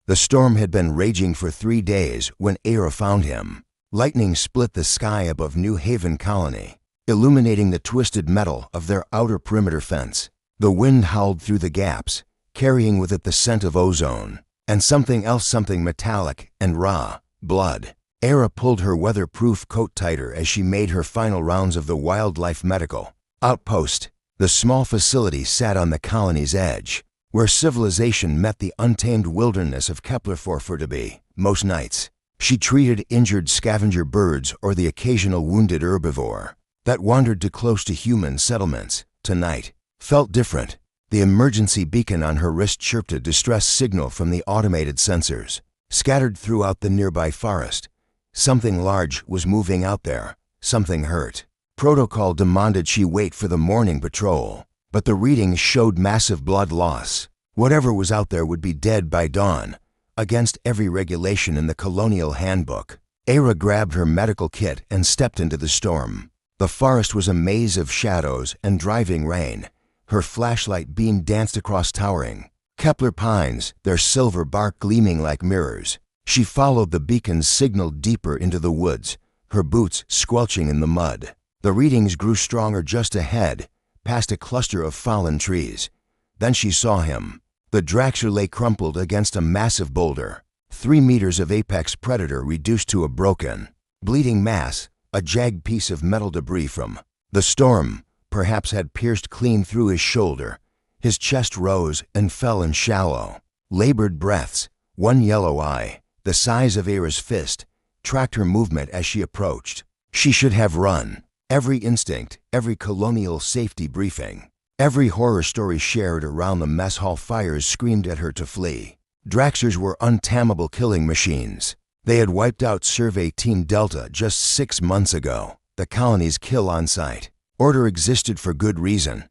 The storm had been raging for 3 days when Era found him. Lightning split the sky above New Haven Colony, illuminating the twisted metal of their outer perimeter fence. The wind howled through the gaps, carrying with it the scent of ozone, and something else, something metallic and raw, blood. Era pulled her weatherproof coat tighter as she made her final rounds of the Wildlife Medical Outpost. The small facility sat on the colony's edge, where civilization met the untamed wilderness of Kepler-4 to be. Most nights, she treated injured scavenger birds or the occasional wounded herbivore that wandered too close to human settlements. Tonight felt different. The emergency beacon on her wrist chirped a distress signal from the automated sensors. Scattered throughout the nearby forest, something large was moving out there. Something hurt. Protocol demanded she wait for the morning patrol, but the readings showed massive blood loss. Whatever was out there would be dead by dawn, against every regulation in the Colonial Handbook. Era grabbed her medical kit and stepped into the storm. The forest was a maze of shadows and driving rain. Her flashlight beam danced across towering Kepler pines, their silver bark gleaming like mirrors. She followed the beacon's signal deeper into the woods, her boots squelching in the mud. The readings grew stronger just ahead, past a cluster of fallen trees. Then she saw him. The Draxer lay crumpled against a massive boulder, 3 meters of apex predator reduced to a broken, bleeding mass, a jagged piece of metal debris from the storm, perhaps had pierced clean through his shoulder. His chest rose and fell in shallow, labored breaths. One yellow eye, the size of Era's fist, tracked her movement as she approached. She should have run. Every instinct, every colonial safety briefing, every horror story shared around the mess hall fires screamed at her to flee. Draxers were untamable killing machines. They had wiped out Survey Team Delta just 6 months ago, the colony's kill on sight. Order existed for good reason,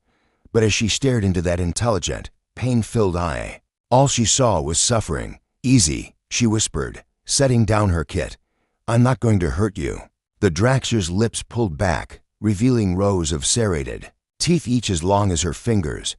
but as she stared into that intelligent, pain-filled eye, all she saw was suffering. "Easy," she whispered, setting down her kit. "I'm not going to hurt you." The Draxer's lips pulled back, revealing rows of serrated teeth each as long as her fingers.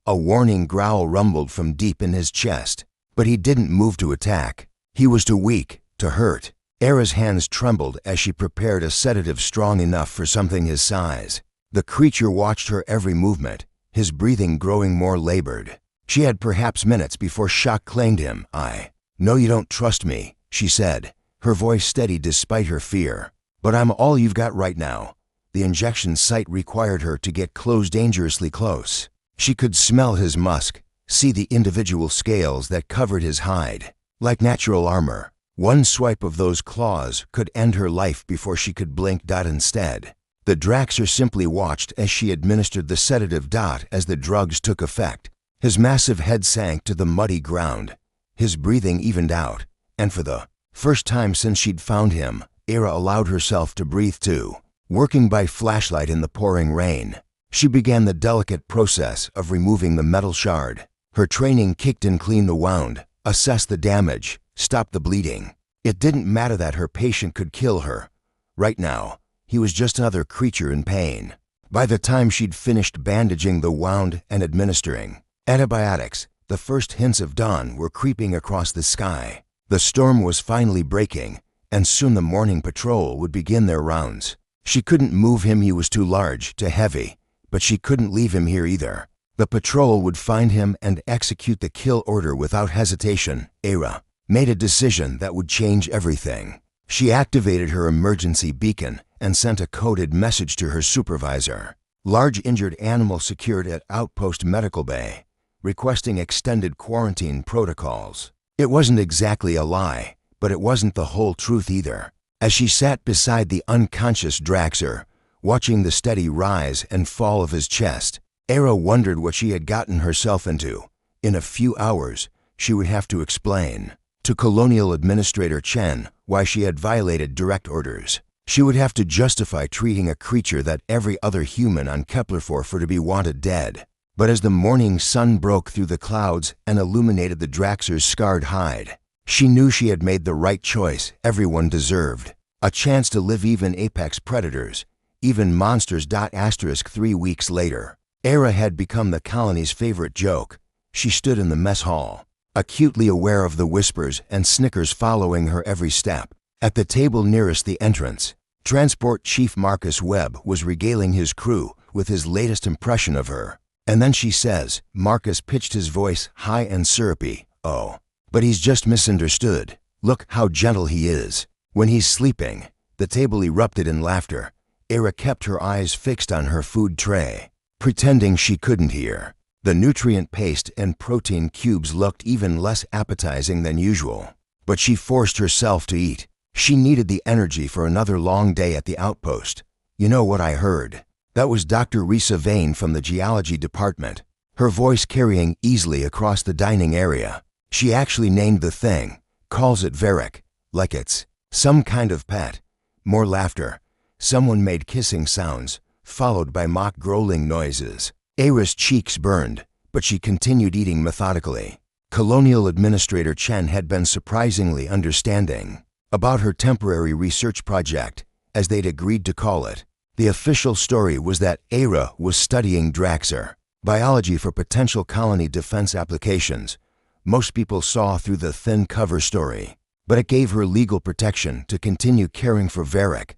A warning growl rumbled from deep in his chest, but he didn't move to attack. He was too weak to hurt. Era's hands trembled as she prepared a sedative strong enough for something his size. The creature watched her every movement, his breathing growing more labored. She had perhaps minutes before shock claimed him. "I know you don't trust me," she said, her voice steady despite her fear. "But I'm all you've got right now." The injection site required her to get close, dangerously close. She could smell his musk, see the individual scales that covered his hide, like natural armor. One swipe of those claws could end her life before she could blink. Instead, the Draxer simply watched as she administered the sedative. As the drugs took effect, his massive head sank to the muddy ground. His breathing evened out, and for the first time since she'd found him, Era allowed herself to breathe too. Working by flashlight in the pouring rain, she began the delicate process of removing the metal shard. Her training kicked in. Clean the wound, assess the damage, stop the bleeding. It didn't matter that her patient could kill her. Right now, he was just another creature in pain. By the time she'd finished bandaging the wound and administering antibiotics, the first hints of dawn were creeping across the sky. The storm was finally breaking, and soon the morning patrol would begin their rounds. She couldn't move him, he was too large, too heavy, but she couldn't leave him here either. The patrol would find him and execute the kill order without hesitation. Era made a decision that would change everything. She activated her emergency beacon and sent a coded message to her supervisor. Large injured animal secured at Outpost Medical Bay, requesting extended quarantine protocols. It wasn't exactly a lie, but it wasn't the whole truth either. As she sat beside the unconscious Draxer, watching the steady rise and fall of his chest, Era wondered what she had gotten herself into. In a few hours, she would have to explain to Colonial Administrator Chen why she had violated direct orders. She would have to justify treating a creature that every other human on Kepler-4 to be wanted dead. But as the morning sun broke through the clouds and illuminated the Draxer's scarred hide, she knew she had made the right choice. Everyone deserved a chance to live, even apex predators, even monsters. 3 weeks later, Era had become the colony's favorite joke. She stood in the mess hall, acutely aware of the whispers and snickers following her every step. At the table nearest the entrance, Transport Chief Marcus Webb was regaling his crew with his latest impression of her. And then she says, Marcus pitched his voice high and syrupy, "Oh, but he's just misunderstood. Look how gentle he is." When he's sleeping, the table erupted in laughter. Era kept her eyes fixed on her food tray, pretending she couldn't hear. The nutrient paste and protein cubes looked even less appetizing than usual, but she forced herself to eat. She needed the energy for another long day at the outpost. "You know what I heard?" That was Dr. Risa Vane from the geology department, her voice carrying easily across the dining area. She actually named the thing, calls it Varric, like it's some kind of pet. More laughter. Someone made kissing sounds, followed by mock growling noises. Era's cheeks burned, but she continued eating methodically. Colonial Administrator Chen had been surprisingly understanding about her temporary research project, as they'd agreed to call it. The official story was that Era was studying Draxer, biology for potential colony defense applications. Most people saw through the thin cover story, but it gave her legal protection to continue caring for Varric.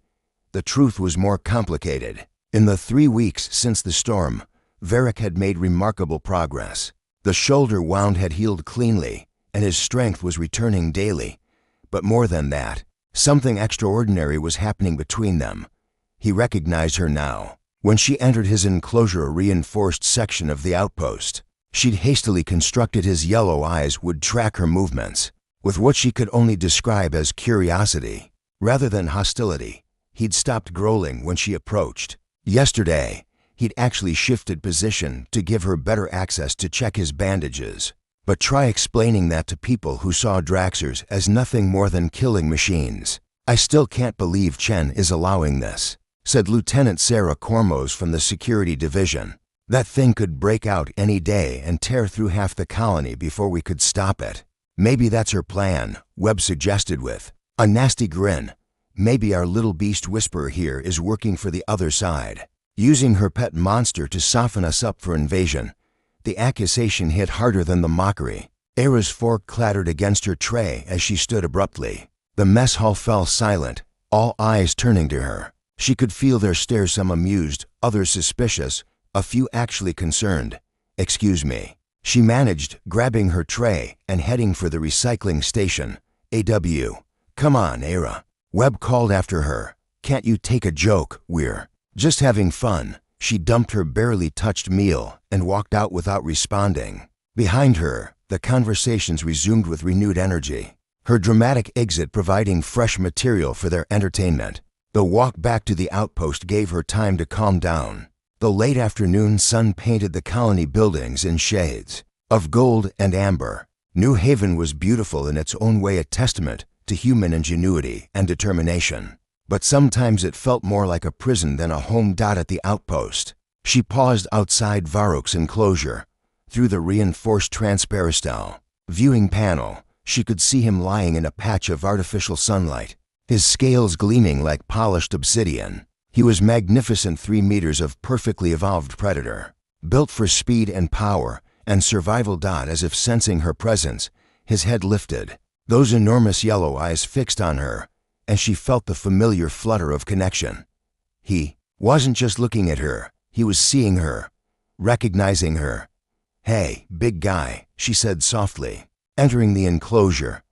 The truth was more complicated. In the 3 weeks since the storm, Varric had made remarkable progress. The shoulder wound had healed cleanly, and his strength was returning daily. But more than that, something extraordinary was happening between them. He recognized her now. When she entered his enclosure reinforced section of the outpost, she'd hastily constructed his yellow eyes would track her movements, with what she could only describe as curiosity, rather than hostility. He'd stopped growling when she approached. Yesterday, he'd actually shifted position to give her better access to check his bandages. But try explaining that to people who saw Draxers as nothing more than killing machines. "I still can't believe Chen is allowing this," said Lieutenant Sarah Cormos from the Security Division. "That thing could break out any day and tear through half the colony before we could stop it." "Maybe that's her plan," Webb suggested with a nasty grin. "Maybe our little beast whisperer here is working for the other side, using her pet monster to soften us up for invasion." The accusation hit harder than the mockery. Era's fork clattered against her tray as she stood abruptly. The mess hall fell silent, all eyes turning to her. She could feel their stares, some amused, others suspicious, a few actually concerned. "Excuse me," she managed, grabbing her tray and heading for the recycling station. "AW. Come on, Era," Webb called after her. "Can't you take a joke? We're just having fun." She dumped her barely touched meal and walked out without responding. Behind her, the conversations resumed with renewed energy, her dramatic exit providing fresh material for their entertainment. The walk back to the outpost gave her time to calm down. The late afternoon sun painted the colony buildings in shades of gold and amber. New Haven was beautiful in its own way, a testament to human ingenuity and determination. But sometimes it felt more like a prison than a home. At the outpost, she paused outside Varroc's enclosure. Through the reinforced transparistelle viewing panel, she could see him lying in a patch of artificial sunlight, his scales gleaming like polished obsidian. He was magnificent, 3 meters of perfectly evolved predator, built for speed and power and survival. As if sensing her presence, his head lifted, those enormous yellow eyes fixed on her, and she felt the familiar flutter of connection. He wasn't just looking at her, he was seeing her, recognizing her. "Hey, big guy," she said softly, entering the enclosure.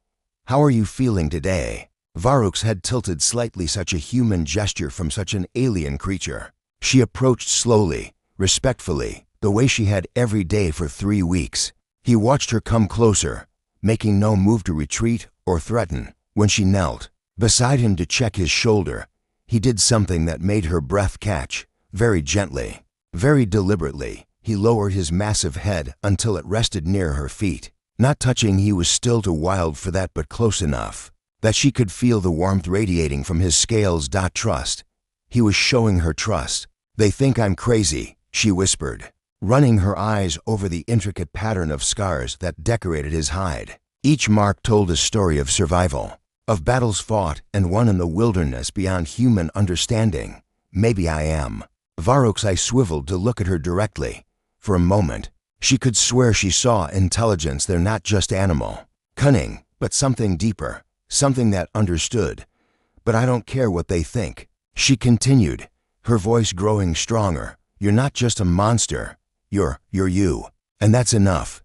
"How are you feeling today?" Varroc's head tilted slightly, such a human gesture from such an alien creature. She approached slowly, respectfully, the way she had every day for 3 weeks. He watched her come closer, making no move to retreat or threaten. When she knelt beside him to check his shoulder, he did something that made her breath catch. Very gently, very deliberately, he lowered his massive head until it rested near her feet. Not touching, he was still too wild for that, but close enough that she could feel the warmth radiating from his scales. Trust. He was showing her trust. "They think I'm crazy," she whispered, running her eyes over the intricate pattern of scars that decorated his hide. Each mark told a story of survival, of battles fought and won in the wilderness beyond human understanding. "Maybe I am." Varroc's eye swiveled to look at her directly. For a moment, She could swear she saw intelligence there, not just animal. Cunning, but something deeper, something that understood. But I don't care what they think, she continued, her voice growing stronger. You're not just a monster. You're you. And that's enough.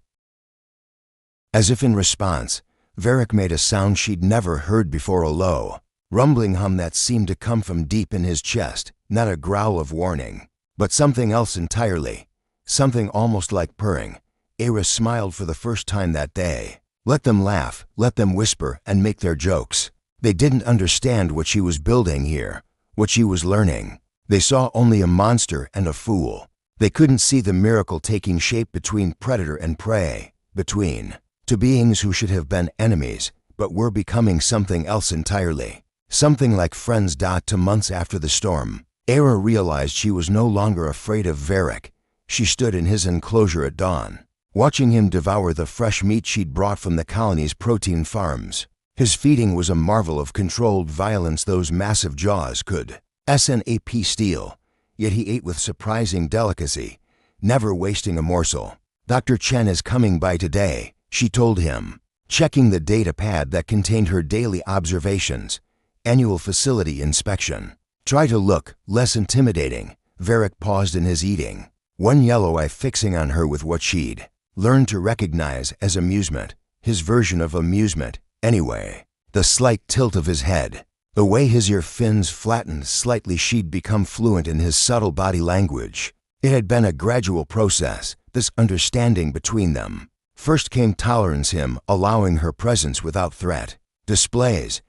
As if in response, Varric made a sound she'd never heard before, a low, rumbling hum that seemed to come from deep in his chest, not a growl of warning, but something else entirely, something almost like purring. Era smiled for the first time that day. Let them laugh, let them whisper and make their jokes. They didn't understand what she was building here, what she was learning. They saw only a monster and a fool. They couldn't see the miracle taking shape between predator and prey, between two beings who should have been enemies, but were becoming something else entirely. Something like friends. To months after the storm, Era realized she was no longer afraid of Varric. She stood in his enclosure at dawn, watching him devour the fresh meat she'd brought from the colony's protein farms. His feeding was a marvel of controlled violence those massive jaws could snap steal, yet he ate with surprising delicacy, never wasting a morsel. Dr. Chen is coming by today, she told him, checking the data pad that contained her daily observations. Annual facility inspection. Try to look less intimidating. Varric paused in his eating, one yellow eye fixing on her with what she'd learned to recognize as amusement, his version of amusement, anyway. The slight tilt of his head, the way his ear fins flattened slightly, she'd become fluent in his subtle body language. It had been a gradual process, this understanding between them. First came tolerance, him allowing her presence without threat, displays.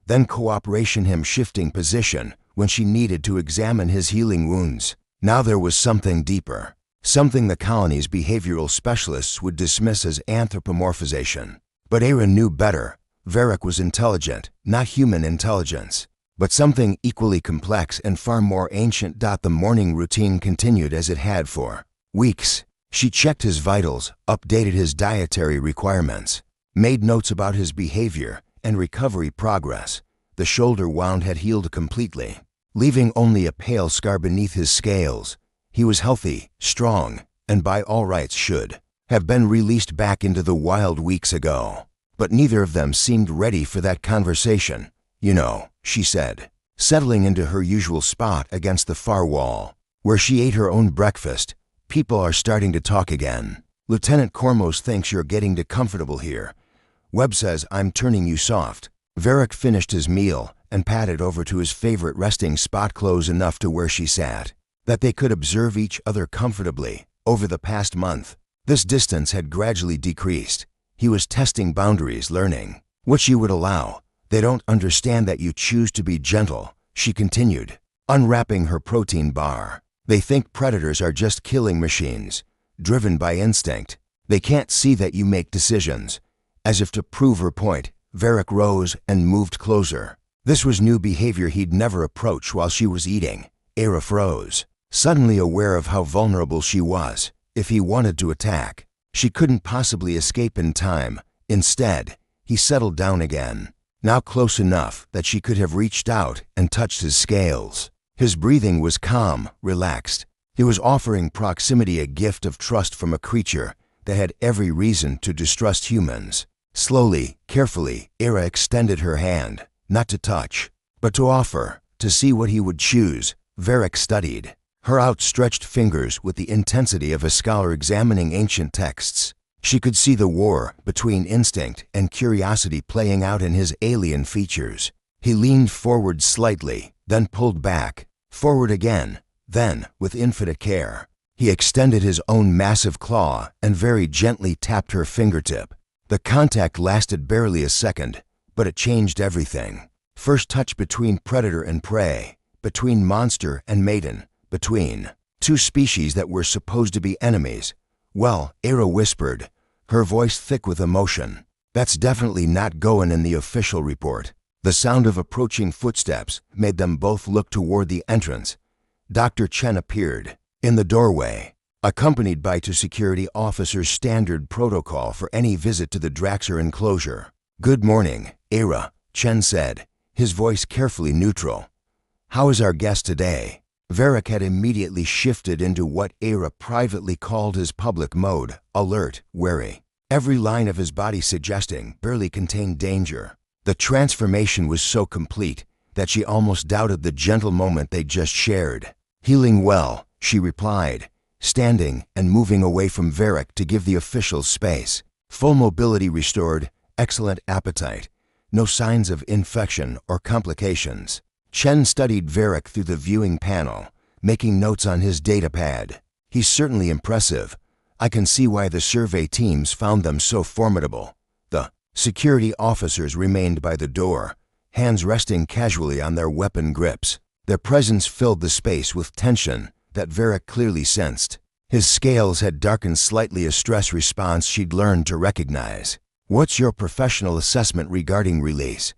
Then cooperation, him shifting position when she needed to examine his healing wounds. Now there was something deeper, something the colony's behavioral specialists would dismiss as anthropomorphization. But Era knew better. Varric was intelligent, not human intelligence, but something equally complex and far more ancient. The morning routine continued as it had for weeks. She checked his vitals, updated his dietary requirements, made notes about his behavior and recovery progress. The shoulder wound had healed completely, leaving only a pale scar beneath his scales. He was healthy, strong, and by all rights should have been released back into the wild weeks ago. But neither of them seemed ready for that conversation. You know, she said, settling into her usual spot against the far wall, where she ate her own breakfast. People are starting to talk again. Lieutenant Kormos thinks you're getting too comfortable here. Webb says I'm turning you soft. Varric finished his meal and padded over to his favorite resting spot, close enough to where she sat, that they could observe each other comfortably. Over the past month, this distance had gradually decreased. He was testing boundaries, learning what she would allow. They don't understand that you choose to be gentle, she continued, unwrapping her protein bar. They think predators are just killing machines, driven by instinct. They can't see that you make decisions. As if to prove her point, Varric rose and moved closer. This was new behavior he'd never approached while she was eating. Era froze, suddenly aware of how vulnerable she was. If he wanted to attack, she couldn't possibly escape in time. Instead, he settled down again, now close enough that she could have reached out and touched his scales. His breathing was calm, relaxed. He was offering proximity, a gift of trust from a creature that had every reason to distrust humans. Slowly, carefully, Era extended her hand, not to touch, but to offer, to see what he would choose. Varric studied her outstretched fingers with the intensity of a scholar examining ancient texts. She could see the war between instinct and curiosity playing out in his alien features. He leaned forward slightly, then pulled back, forward again. Then, with infinite care, he extended his own massive claw and very gently tapped her fingertip. The contact lasted barely a second, but it changed everything. First touch between predator and prey, between monster and maiden, between two species that were supposed to be enemies. Well, Era whispered, her voice thick with emotion, that's definitely not going in the official report. The sound of approaching footsteps made them both look toward the entrance. Dr. Chen appeared in the doorway, accompanied by two security officers, standard protocol for any visit to the Draxer enclosure. Good morning, Era, Chen said, his voice carefully neutral. How is our guest today? Varric had immediately shifted into what Era privately called his public mode, alert, wary. Every line of his body suggesting barely contained danger. The transformation was so complete that she almost doubted the gentle moment they'd just shared. "Healing well," she replied, standing and moving away from Varric to give the officials space. Full mobility restored, excellent appetite, no signs of infection or complications. Chen studied Varric through the viewing panel, making notes on his data pad. "He's certainly impressive. I can see why the survey teams found them so formidable." The security officers remained by the door, hands resting casually on their weapon grips. Their presence filled the space with tension that Varric clearly sensed. His scales had darkened slightly, a stress response she'd learned to recognize. "What's your professional assessment regarding release?"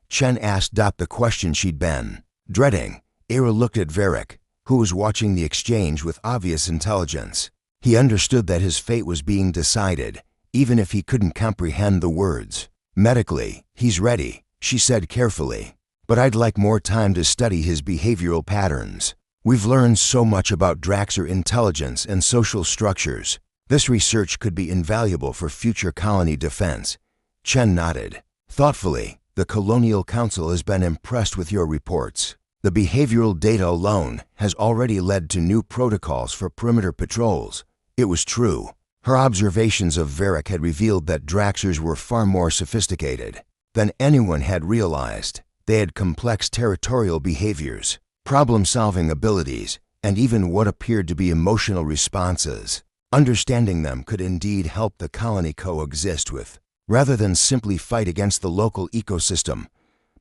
Chen asked the question she'd been dreading. Era looked at Varric, who was watching the exchange with obvious intelligence. He understood that his fate was being decided, even if he couldn't comprehend the words. "Medically, he's ready," she said carefully. "But I'd like more time to study his behavioral patterns. We've learned so much about Draxer intelligence and social structures. This research could be invaluable for future colony defense." Chen nodded. Thoughtfully, "The Colonial Council has been impressed with your reports. The behavioral data alone has already led to new protocols for perimeter patrols." It was true. Her observations of Varric had revealed that Draxers were far more sophisticated than anyone had realized. They had complex territorial behaviors, problem-solving abilities, and even what appeared to be emotional responses. Understanding them could indeed help the colony coexist with, rather than simply fight against the local ecosystem.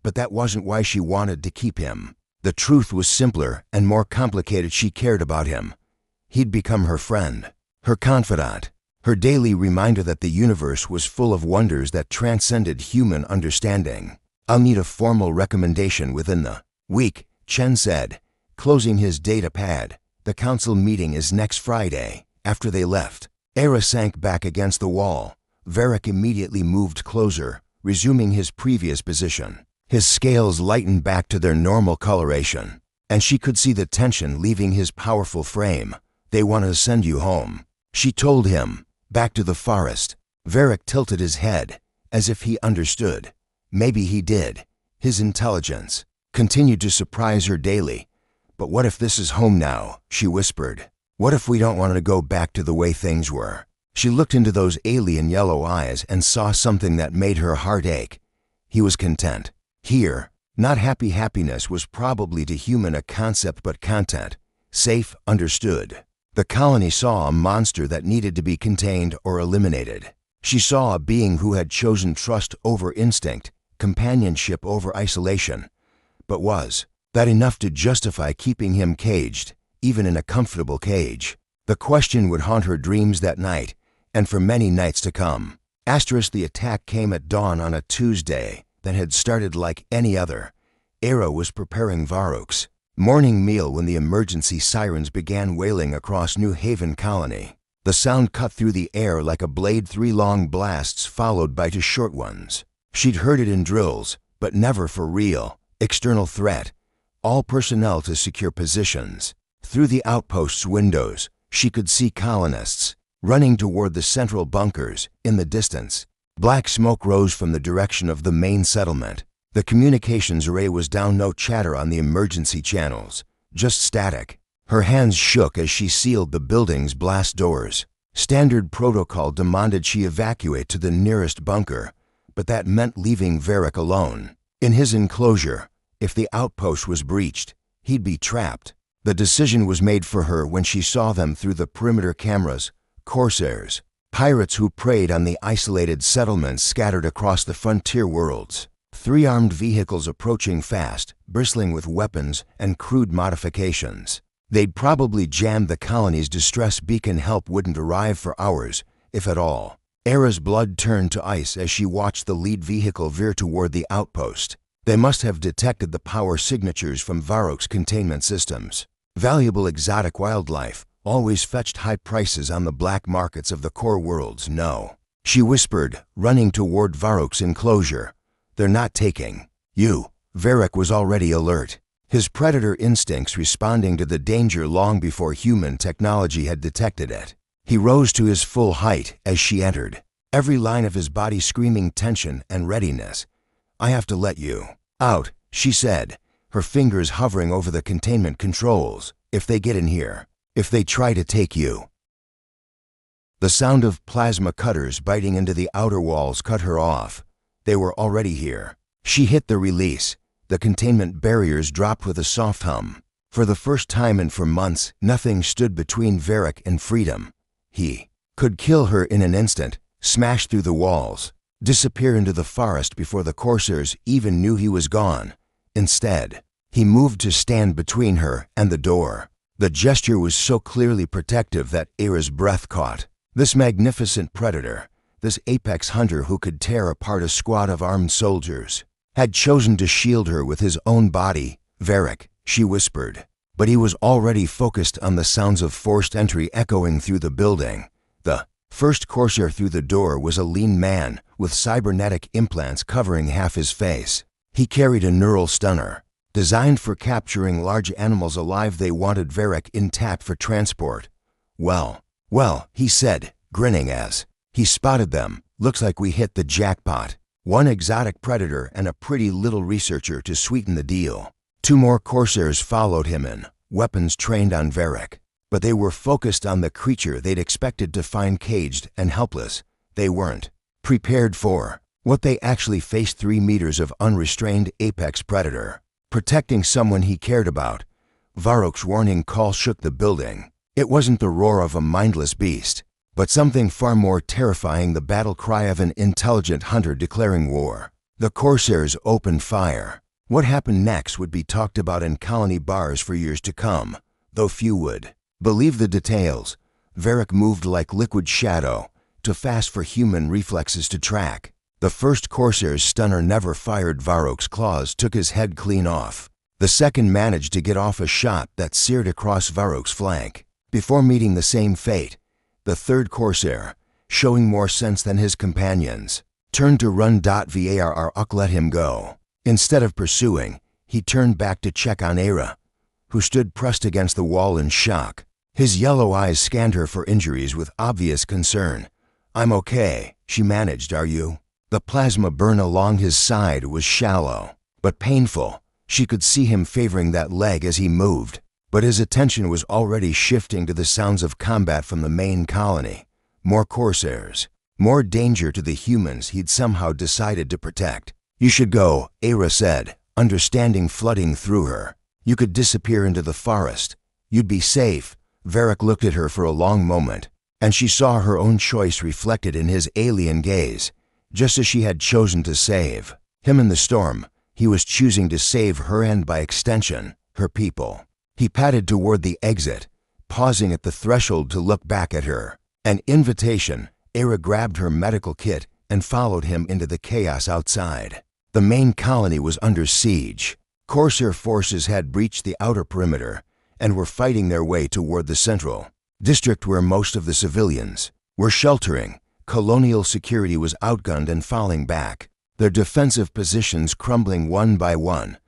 But that wasn't why she wanted to keep him. The truth was simpler and more complicated. She cared about him. He'd become her friend, her confidant, her daily reminder that the universe was full of wonders that transcended human understanding. "I'll need a formal recommendation within the week," Chen said, closing his data pad. "The council meeting is next Friday." After they left, Era sank back against the wall. Varric immediately moved closer, resuming his previous position. His scales lightened back to their normal coloration, and she could see the tension leaving his powerful frame. "They want to send you home," she told him. "Back to the forest." Varric tilted his head, as if he understood. Maybe he did. His intelligence continued to surprise her daily. "But what if this is home now?" she whispered. "What if we don't want to go back to the way things were?" She looked into those alien yellow eyes and saw something that made her heart ache. He was content. Here, not happy. Happiness was probably to human a concept, but content. Safe, understood. The colony saw a monster that needed to be contained or eliminated. She saw a being who had chosen trust over instinct, companionship over isolation. But was that enough to justify keeping him caged, even in a comfortable cage? The question would haunt her dreams that night, and for many nights to come. The attack came at dawn on a Tuesday that had started like any other. Era was preparing Varroc's morning meal when the emergency sirens began wailing across New Haven Colony. The sound cut through the air like a blade, 3 long blasts followed by 2 short ones. She'd heard it in drills, but never for real. External threat. All personnel to secure positions. Through the outpost's windows, she could see colonists running toward the central bunkers. In the distance, black smoke rose from the direction of the main settlement. The communications array was down, no chatter on the emergency channels, just static. Her hands shook as she sealed the building's blast doors. Standard protocol demanded she evacuate to the nearest bunker, but that meant leaving Varric alone. In his enclosure, if the outpost was breached, he'd be trapped. The decision was made for her when she saw them through the perimeter cameras. Corsairs, pirates who preyed on the isolated settlements scattered across the frontier worlds. 3 armed vehicles approaching fast, bristling with weapons and crude modifications. They'd probably jammed the colony's distress beacon. Help wouldn't arrive for hours, if at all. Era's blood turned to ice as she watched the lead vehicle veer toward the outpost. They must have detected the power signatures from Varroc's containment systems. Valuable exotic wildlife always fetched high prices on the black markets of the core worlds. "No," she whispered, running toward Varroc's enclosure. "They're not taking you." Varric was already alert. his predator instincts responding to the danger long before human technology had detected it. He rose to his full height as she entered, every line of his body screaming tension and readiness. "I have to let you out," she said, her fingers hovering over the containment controls. "If they get in here, if they try to take you." The sound of plasma cutters biting into the outer walls cut her off. They were already here. She hit the release. The containment barriers dropped with a soft hum. For the first time and for months, nothing stood between Varric and freedom. He could kill her in an instant, smash through the walls, disappear into the forest before the Corsairs even knew he was gone. Instead, he moved to stand between her and the door. The gesture was so clearly protective that Era's breath caught. This magnificent predator, this apex hunter who could tear apart a squad of armed soldiers, had chosen to shield her with his own body. "Varric," she whispered. But he was already focused on the sounds of forced entry echoing through the building. The first Corsair through the door was a lean man with cybernetic implants covering half his face. He carried a neural stunner, designed for capturing large animals alive. They wanted Varric intact for transport. Well, he said, grinning as he spotted them. "Looks like we hit the jackpot. One exotic predator and a pretty little researcher to sweeten the deal." 2 more Corsairs followed him in, weapons trained on Varric. But they were focused on the creature they'd expected to find caged and helpless. They weren't prepared for what they actually faced: 3 meters of unrestrained apex predator, protecting someone he cared about. Varroc's warning call shook the building. It wasn't the roar of a mindless beast, but something far more terrifying: the battle cry of an intelligent hunter declaring war. The Corsairs opened fire. What happened next would be talked about in colony bars for years to come, though few would believe the details. Varric moved like liquid shadow, too fast for human reflexes to track. The first Corsair's stunner never fired. Varroc's claws took his head clean off. The second managed to get off a shot that seared across Varroc's flank. Before meeting the same fate, the third Corsair, showing more sense than his companions, turned to run. Varric let him go. Instead of pursuing, he turned back to check on Era, who stood pressed against the wall in shock. His yellow eyes scanned her for injuries with obvious concern. "I'm okay," she managed. "Are you?" The plasma burn along his side was shallow, but painful. She could see him favoring that leg as he moved, but his attention was already shifting to the sounds of combat from the main colony. More Corsairs, more danger to the humans he'd somehow decided to protect. "You should go," Era said, understanding flooding through her. "You could disappear into the forest. You'd be safe." Varric looked at her for a long moment, and she saw her own choice reflected in his alien gaze. Just as she had chosen to save him in the storm, he was choosing to save her and, by extension, her people. He padded toward the exit, pausing at the threshold to look back at her. An invitation. Era grabbed her medical kit and followed him into the chaos outside. The main colony was under siege. Corsair forces had breached the outer perimeter and were fighting their way toward the central district where most of the civilians were sheltering. Colonial security was outgunned and falling back, their defensive positions crumbling one by one.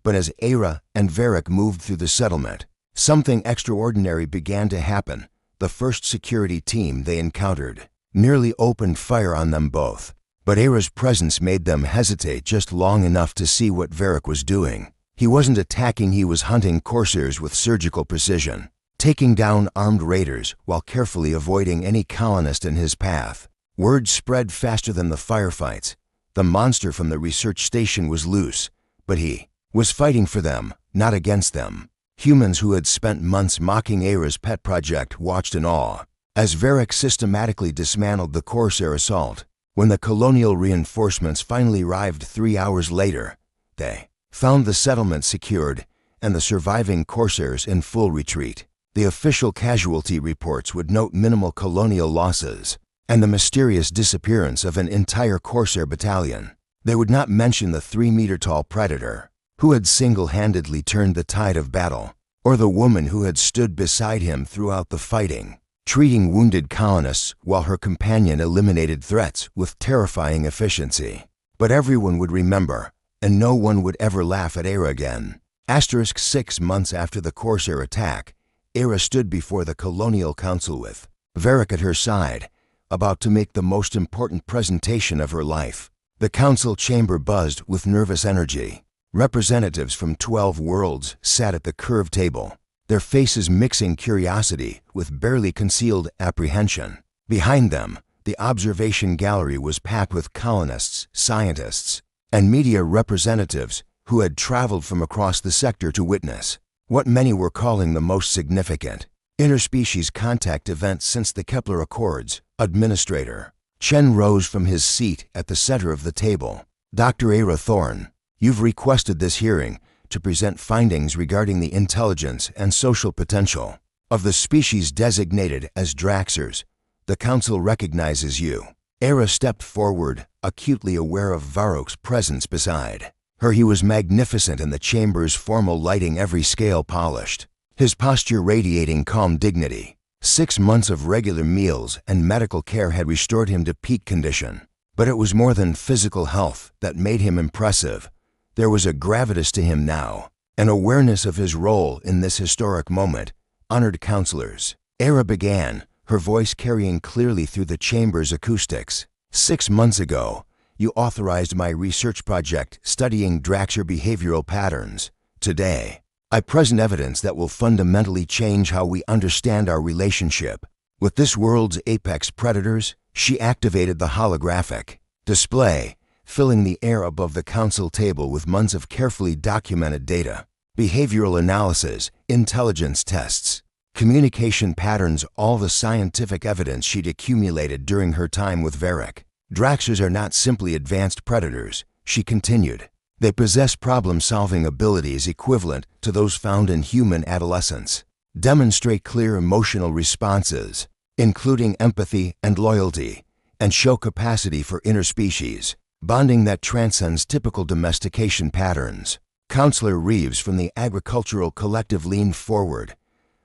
But as Era and Varric moved through the settlement, something extraordinary began to happen. The first security team they encountered nearly opened fire on them both, but Era's presence made them hesitate just long enough to see what Varric was doing. He wasn't attacking, he was hunting Corsairs with surgical precision, taking down armed raiders while carefully avoiding any colonist in his path. Word spread faster than the firefights. The monster from the research station was loose, but he was fighting for them, not against them. Humans who had spent months mocking Era's pet project watched in awe as Varric systematically dismantled the Corsair assault. When the colonial reinforcements finally arrived 3 hours later, they found the settlement secured and the surviving Corsairs in full retreat. The official casualty reports would note minimal colonial losses and the mysterious disappearance of an entire Corsair battalion. They would not mention the 3-meter-tall predator who had single-handedly turned the tide of battle, or the woman who had stood beside him throughout the fighting, treating wounded colonists while her companion eliminated threats with terrifying efficiency. But everyone would remember, and no one would ever laugh at Era again. 6 months after the Corsair attack, Era stood before the Colonial Council with Varric at her side, about to make the most important presentation of her life. The council chamber buzzed with nervous energy. Representatives from 12 worlds sat at the curved table, their faces mixing curiosity with barely concealed apprehension. Behind them, the observation gallery was packed with colonists, scientists, and media representatives who had traveled from across the sector to witness what many were calling the most significant interspecies contact event since the Kepler Accords. Administrator Chen rose from his seat at the center of the table. Dr. Era Thorne, you've requested this hearing to present findings regarding the intelligence and social potential of the species designated as Draxers. The council recognizes you. Era stepped forward, acutely aware of Varroc's presence beside her. He was magnificent in the chamber's formal lighting, every scale polished, his posture radiating calm dignity. 6 months of regular meals and medical care had restored him to peak condition. But it was more than physical health that made him impressive. There was a gravitas to him now, an awareness of his role in this historic moment. Honored counselors, Era began, her voice carrying clearly through the chamber's acoustics. 6 months ago, you authorized my research project studying Draxer behavioral patterns. Today, I present evidence that will fundamentally change how we understand our relationship with this world's apex predators. She activated the holographic display, filling the air above the council table with months of carefully documented data, behavioral analysis, intelligence tests, communication patterns, all the scientific evidence she'd accumulated during her time with Varric. Draxers are not simply advanced predators, she continued. They possess problem-solving abilities equivalent to those found in human adolescence, demonstrate clear emotional responses, including empathy and loyalty, and show capacity for interspecies bonding that transcends typical domestication patterns. Counselor Reeves from the Agricultural Collective leaned forward.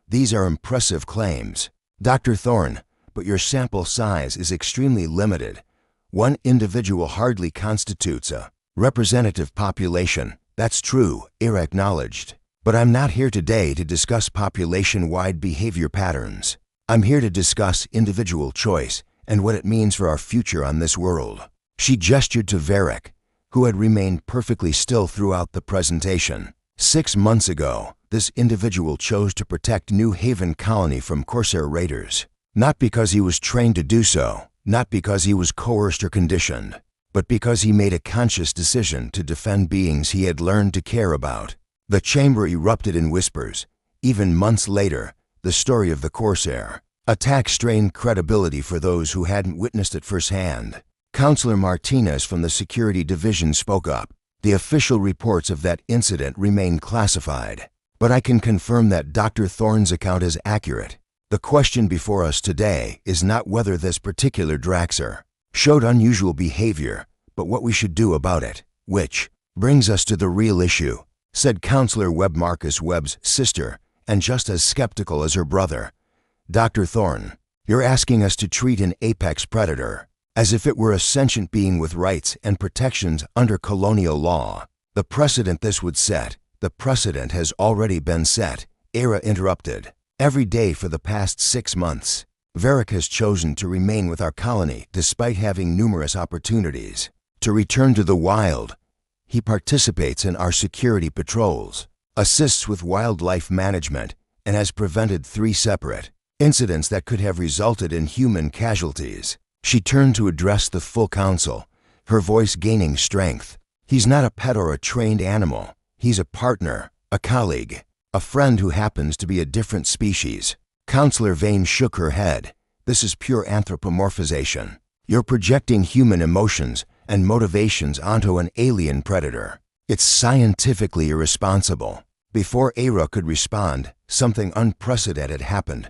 These are impressive claims, Dr. Thorne, but your sample size is extremely limited. One individual hardly constitutes a representative population. That's true, Era acknowledged. But I'm not here today to discuss population-wide behavior patterns. I'm here to discuss individual choice and what it means for our future on this world. She gestured to Varric, who had remained perfectly still throughout the presentation. 6 months ago, this individual chose to protect New Haven Colony from Corsair raiders. Not because he was trained to do so, not because he was coerced or conditioned, but because he made a conscious decision to defend beings he had learned to care about. The chamber erupted in whispers. Even months later, the story of the Corsair attack strained credibility for those who hadn't witnessed it firsthand. Counselor Martinez from the Security Division spoke up. The official reports of that incident remain classified, but I can confirm that Dr. Thorne's account is accurate. The question before us today is not whether this particular Draxer showed unusual behavior, but what we should do about it. Which brings us to the real issue, said Counselor Webb, Marcus Webb's sister, and just as skeptical as her brother. Dr. Thorne, you're asking us to treat an apex predator as if it were a sentient being with rights and protections under colonial law. The precedent this would set, the precedent has already been set, Era interrupted. Every day for the past 6 months, Varric has chosen to remain with our colony despite having numerous opportunities to return to the wild. He participates in our security patrols, assists with wildlife management, and has prevented 3 separate incidents that could have resulted in human casualties. She turned to address the full council, her voice gaining strength. He's not a pet or a trained animal. He's a partner, a colleague, a friend who happens to be a different species. Counselor Vane shook her head. This is pure anthropomorphization. You're projecting human emotions and motivations onto an alien predator. It's scientifically irresponsible. Before Era could respond, something unprecedented happened.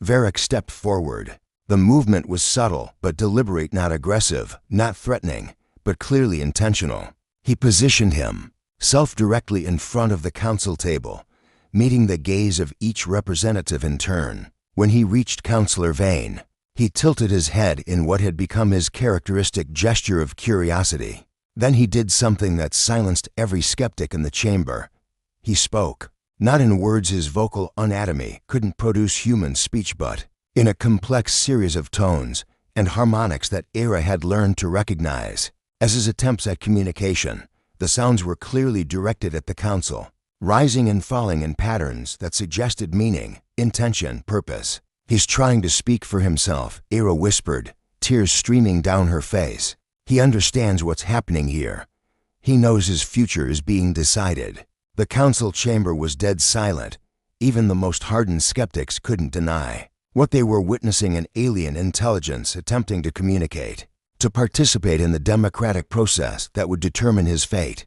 Varric stepped forward. The movement was subtle but deliberate, not aggressive, not threatening, but clearly intentional. He positioned himself directly in front of the council table, meeting the gaze of each representative in turn. When he reached Counselor Vane, he tilted his head in what had become his characteristic gesture of curiosity. Then he did something that silenced every skeptic in the chamber. He spoke. Not in words his vocal anatomy couldn't produce human speech, but in a complex series of tones and harmonics that Era had learned to recognize. As his attempts at communication, the sounds were clearly directed at the council, rising and falling in patterns that suggested meaning, intention, purpose. "He's trying to speak for himself," Era whispered, tears streaming down her face. "He understands what's happening here. He knows his future is being decided." The council chamber was dead silent. Even the most hardened skeptics couldn't deny what they were witnessing: an alien intelligence attempting to communicate, to participate in the democratic process that would determine his fate.